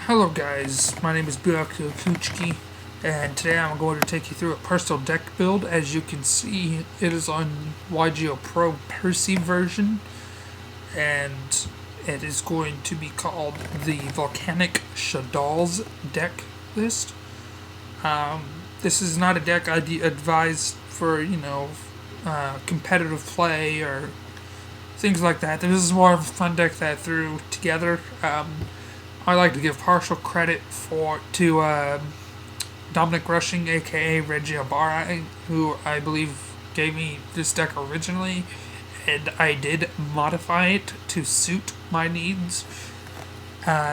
Hello guys, my name is Byakuya Kuchiki, and today I'm going to take you through a personal deck build. As you can see, it is on YGOPRO Percy version, and it is going to be called the Volcanic Shaddolls deck list. This is not a deck I'd advise for, competitive play or things like that. This is more of a fun deck that I threw together. I like to give partial credit to Dominic Rushing, aka YGOPRO, who I believe gave me this deck originally, and I did modify it to suit my needs.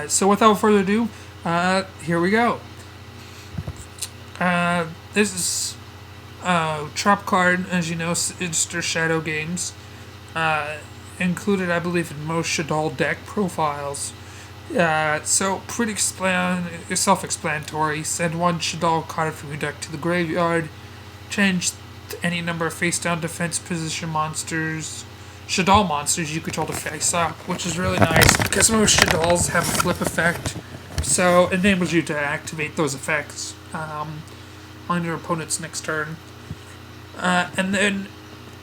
So without further ado, here we go. This is a trap card, as you know, it's their Shadow games. Included, I believe, in most Shaddolls deck profiles. So pretty self-explanatory. Send one Shaddolls card from your deck to the graveyard. Change any number of face-down defense position monsters. Shaddolls monsters you control to face up, which is really nice because most Shaddolls have a flip effect, so it enables you to activate those effects on your opponent's next turn. And then,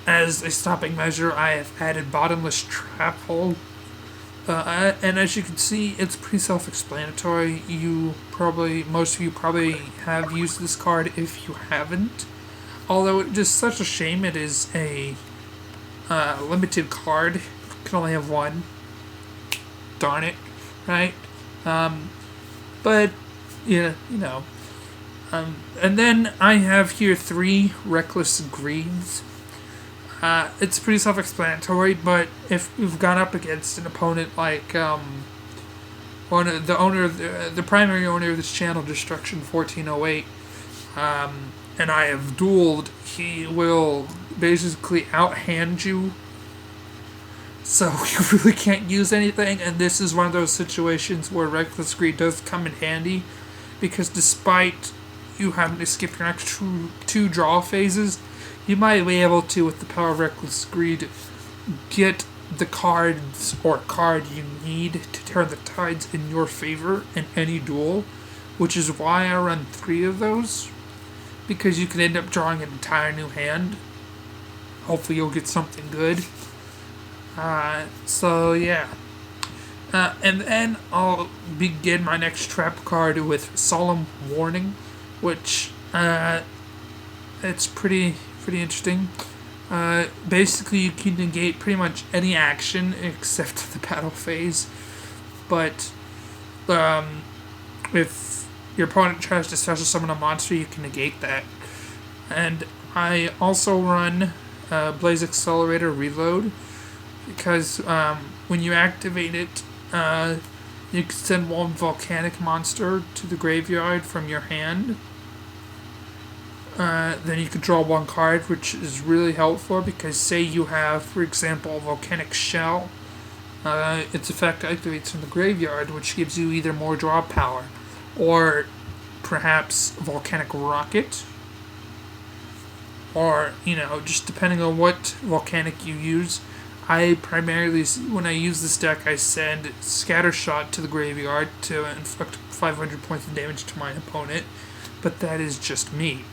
as a stopping measure, I have added Bottomless Trap Hole. And as you can see, it's pretty self-explanatory. Most of you probably have used this card if you haven't. Although it's just such a shame it is a limited card. You can only have one. Darn it, right? But, yeah, and then I have here 3 Reckless Greeds. It's pretty self-explanatory, but if you've gone up against an opponent like the primary owner of this channel, Destruction 1408, and I have dueled, he will basically outhand you. So you really can't use anything, and this is one of those situations where Reckless Greed does come in handy, because despite you having to skip your next two draw phases, you might be able to, with the power of Reckless Greed, get the cards or card you need to turn the tides in your favor in any duel, which is why I run 3 of those, because you can end up drawing an entire new hand. Hopefully you'll get something good. So yeah. And then I'll begin my next trap card with Solemn Warning, which it's pretty interesting. Basically, you can negate pretty much any action except the battle phase. But if your opponent tries to special summon a monster, you can negate that. And I also run Blaze Accelerator Reload, because when you activate it, you can send one Volcanic monster to the graveyard from your hand. Then you can draw 1 card, which is really helpful, because say you have, for example, Volcanic Shell, its effect activates from the graveyard, which gives you either more draw power, or perhaps Volcanic Rocket, or, just depending on what Volcanic you use. I primarily, when I use this deck, I send Scattershot to the graveyard to inflict 500 points of damage to my opponent, but that is just me.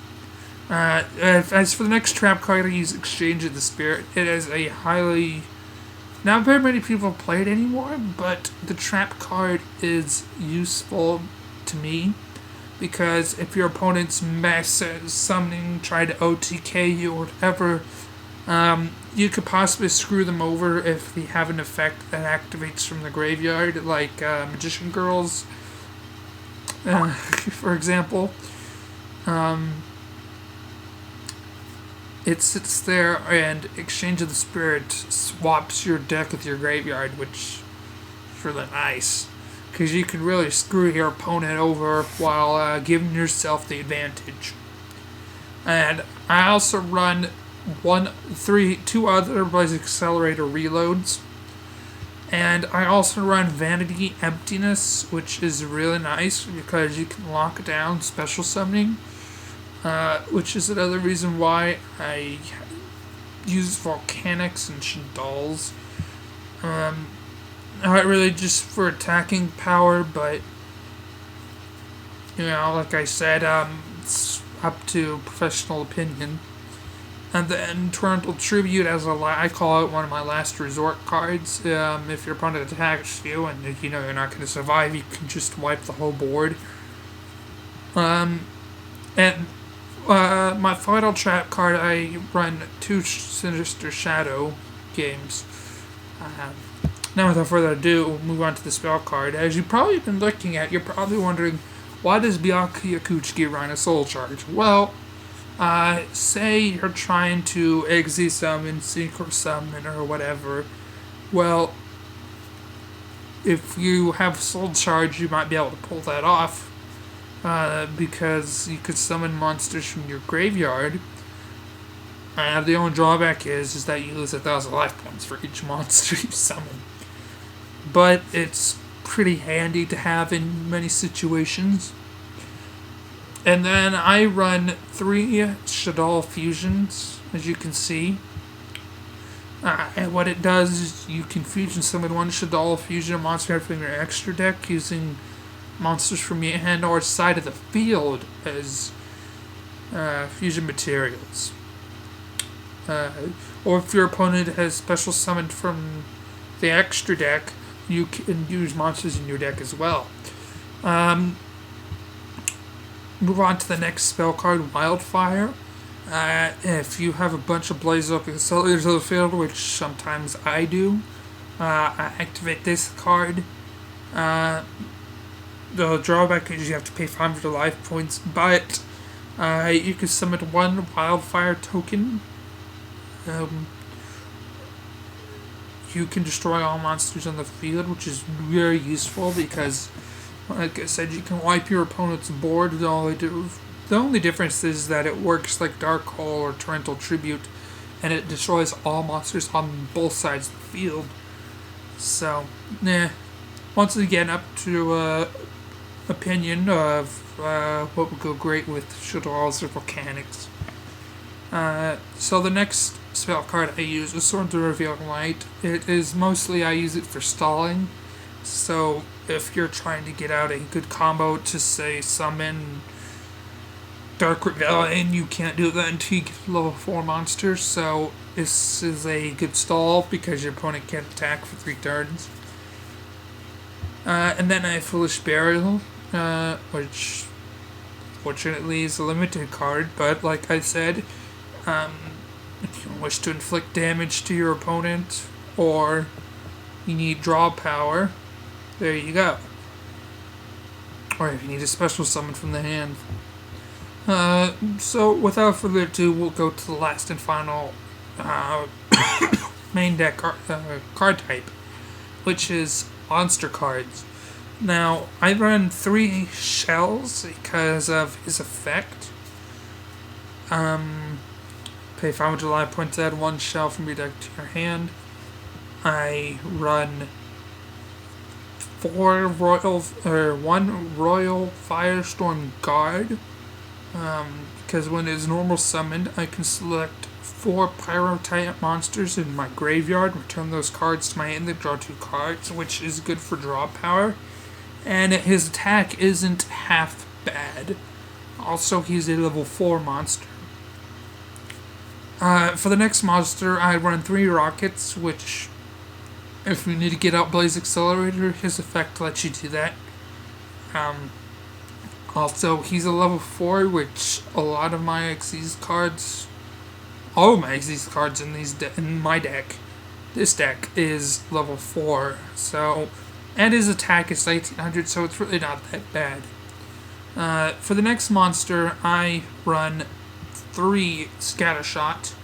As for the next trap card, I use Exchange of the Spirit. It is a highly... Not very many people play it anymore, but the trap card is useful to me, because if your opponent's mess summoning, try to OTK you or whatever, you could possibly screw them over if they have an effect that activates from the graveyard, like Magician Girls, for example. It sits there, and Exchange of the Spirit swaps your deck with your graveyard, which is really nice, because you can really screw your opponent over while giving yourself the advantage. And I also run 2 other Blaze Accelerator Reloads, and I also run Vanity Emptiness, which is really nice because you can lock down special summoning. Which is another reason why I use Volcanics and Shaddolls. Not really just for attacking power, but Like I said, it's up to professional opinion. And then Torrential Tribute, I call it one of my last resort cards. If your opponent attacks you and you're not going to survive, you can just wipe the whole board. And my final trap card, I run 2 Sinister Shadow games. Now, without further ado, we'll move on to the spell card. As you've probably been looking at, you're probably wondering, why does Byakuya Kuchiki run a soul charge? Well, say you're trying to Exi summon, Synchro summon, or whatever. Well, if you have soul charge, you might be able to pull that off. Because you could summon monsters from your graveyard. The only drawback is that you lose 1,000 life points for each monster you summon. But it's pretty handy to have in many situations. And then I run 3 Shaddolls fusions, as you can see. And what it does is you can fusion summon 1 Shaddolls fusion monster from your extra deck using monsters from your hand or side of the field as fusion materials. Or if your opponent has special summoned from the extra deck, you can use monsters in your deck as well. Move on to the next spell card, Wildfire. If you have a bunch of Blaze Up Accelerators on the field, which sometimes I do, I activate this card. The drawback is you have to pay 500 life points, but you can summon 1 Wildfire token. You can destroy all monsters on the field, which is very useful because, like I said, you can wipe your opponent's board. The only difference is that it works like Dark Hole or Torrential Tribute, and it destroys all monsters on both sides of the field. So, once again, up to opinion of what would go great with Shaddolls or Volcanics. So the next spell card I use is Sword to Reveal Light. It is mostly I use it for stalling. So if you're trying to get out a good combo to say summon Dark Rebellion, you can't do that until you get level 4 monsters. So this is a good stall because your opponent can't attack for 3 turns. And then I have Foolish Burial, which fortunately is a limited card, but like I said, if you wish to inflict damage to your opponent or you need draw power, there you go. Or if you need a special summon from the hand. So without further ado, we'll go to the last and final main deck card type, which is monster cards. Now, I run 3 shells because of his effect. Pay 500 life points, add 1 shell from your deck to your hand. I run 1 Royal Firestorm Guard. Because when it is normal summoned, I can select 4 Pyro-type monsters in my graveyard, return those cards to my hand, and draw 2 cards, which is good for draw power. And his attack isn't half bad. Also, he's a level 4 monster. For the next monster, I run 3 rockets, which, if you need to get out Blaze Accelerator, his effect lets you do that. Also, he's a level 4, which a lot of my Xyz cards, all of my Xyz cards in my deck, this deck is level 4. So, and his attack is 1800, so it's really not that bad. For the next monster, I run 3 Scattershot,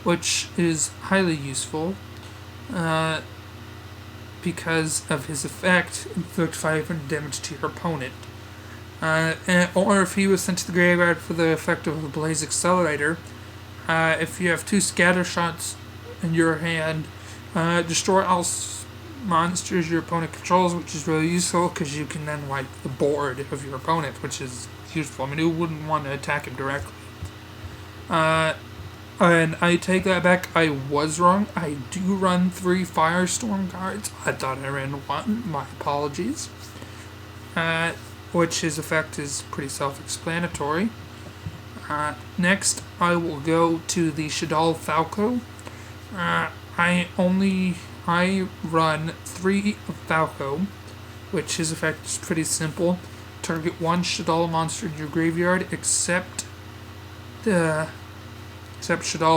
which is highly useful because of his effect, inflict 500 damage to your opponent. Or if he was sent to the graveyard for the effect of a Blaze Accelerator, if you have 2 Scattershots in your hand, destroy all monsters your opponent controls, which is really useful because you can then wipe the board of your opponent, which is useful. I mean, you wouldn't want to attack him directly. And I take that back, I was wrong. I do run 3 Firestorm cards. I thought I ran 1. My apologies. which his effect is pretty self-explanatory. Next, I will go to the Shaddolls Falco. I run 3 of Falco, which his effect is pretty simple. Target 1 Shaddolls monster in your graveyard, except Shaddolls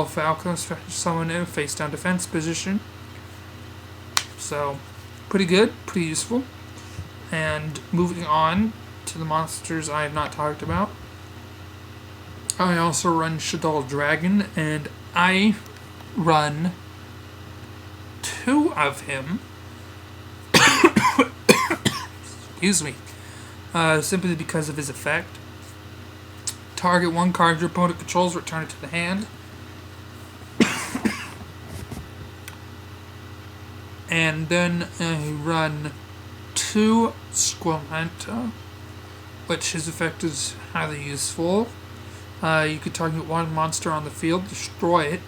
Falco, summon in a face-down defense position. So, pretty good, pretty useful. And moving on to the monsters I have not talked about. I also run Shaddolls Dragon, and I run 2 of him. Excuse me. Simply because of his effect. Target 1 card your opponent controls, return it to the hand. And then I run 2 Squamenta, which his effect is highly useful. You could target 1 monster on the field, destroy it,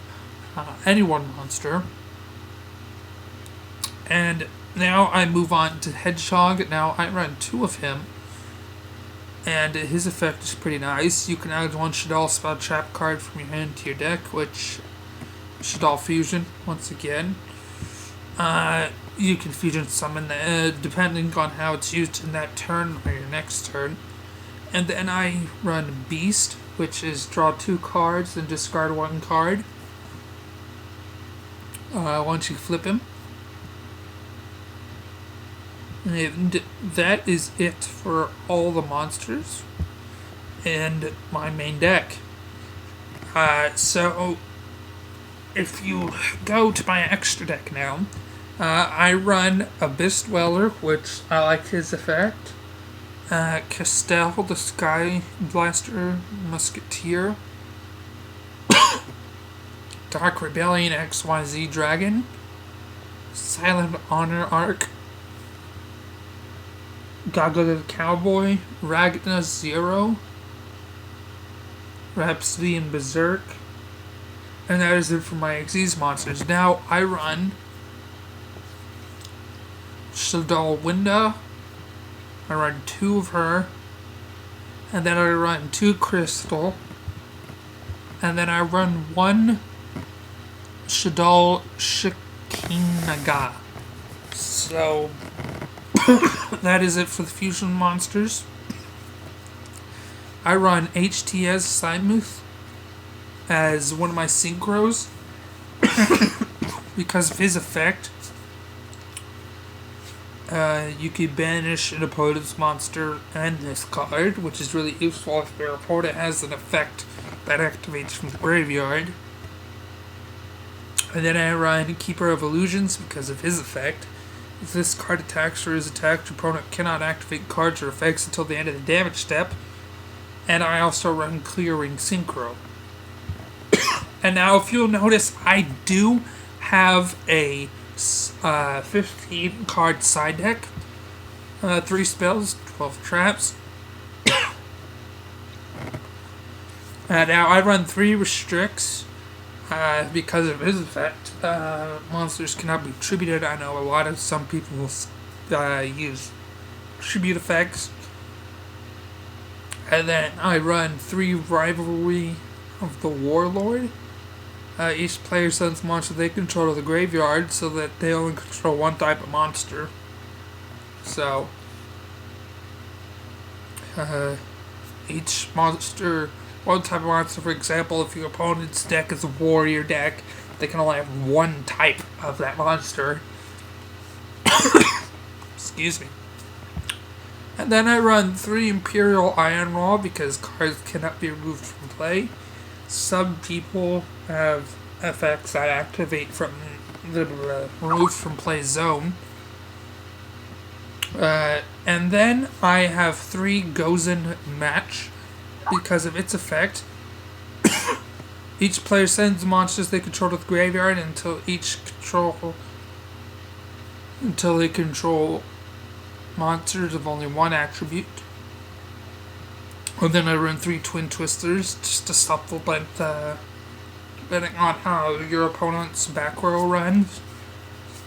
any 1 monster. And now I move on to Hedgehog. Now I run 2 of him, and his effect is pretty nice. You can add 1 Shaddolls spell trap card from your hand to your deck, which Shaddolls Fusion, once again. You can fusion summon depending on how it's used in that turn or your next turn. And then I run Beast, which is draw 2 cards and discard 1 card once you flip him. And that is it for all the monsters and my main deck. So if you go to my extra deck now, I run Abyss Dweller, which I like his effect. Castel, the Sky Blaster Musketeer. Dark Rebellion XYZ Dragon. Silent Honor Arc. Gaga the Cowboy. Ragna Zero. Rhapsody and Berserk. And that is it for my Xyz monsters. Now I run Shaddolls Winda. I run 2 of her. And then I run 2 Crystal. And then I run 1 Shaddolls Shikinaga. So that is it for the fusion monsters. I run HTS Sidemuth as one of my synchros because of his effect. You can banish an opponent's monster and this card, which is really useful if your opponent has an effect that activates from the graveyard. And then I run Keeper of Illusions because of his effect. If this card attacks or is attacked, your opponent cannot activate cards or effects until the end of the damage step. And I also run Clearing Synchro. And now if you'll notice, I do have a 15 card side deck. 3 spells, 12 traps. Now I run 3 restricts because of his effect. Monsters cannot be tributed. I know some people use tribute effects. And then I run 3 Rivalry of the Warlord. Each player sends monster they control to the graveyard so that they only control 1 type of monster. So, each monster, 1 type of monster, for example, if your opponent's deck is a warrior deck, they can only have 1 type of that monster. Excuse me. And then I run 3 Imperial Iron Raw because cards cannot be removed from play. Some people have effects that activate from the removed from play zone. And then I have 3 Gozen Match because of its effect. Each player sends monsters they control to the graveyard until they control monsters of only 1 attribute. And then I run 3 Twin Twisters just to supplement depending on how your opponent's back row runs.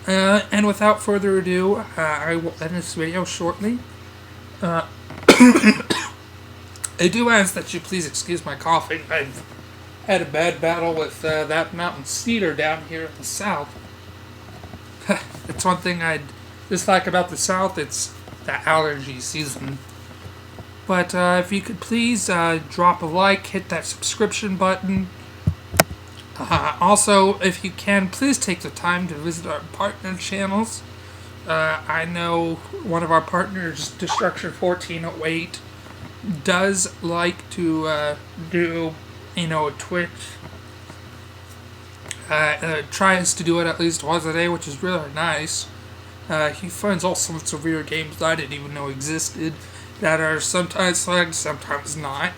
And without further ado, I will end this video shortly. I do ask that you please excuse my coughing. I've had a bad battle with that mountain cedar down here in the south. It's one thing I dislike about the south, it's the allergy season. But if you could please drop a like, hit that subscription button. Also, if you can, please take the time to visit our partner channels. I know one of our partners, Destruction 1408, does like to do, a Twitch. Tries to do it at least once a day, which is really nice. He finds all sorts of weird games that I didn't even know existed, that are sometimes flagged, sometimes not.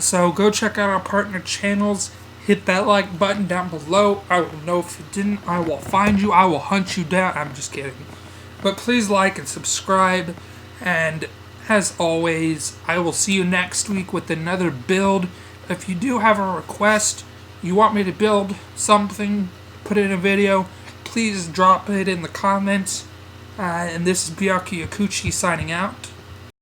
So go check out our partner channels. Hit that like button down below. I will know if you didn't. I will find you. I will hunt you down. I'm just kidding. But please like and subscribe. And as always, I will see you next week with another build. If you do have a request, you want me to build something, put it in a video, please drop it in the comments. And this is Byakuya Kuchiki signing out.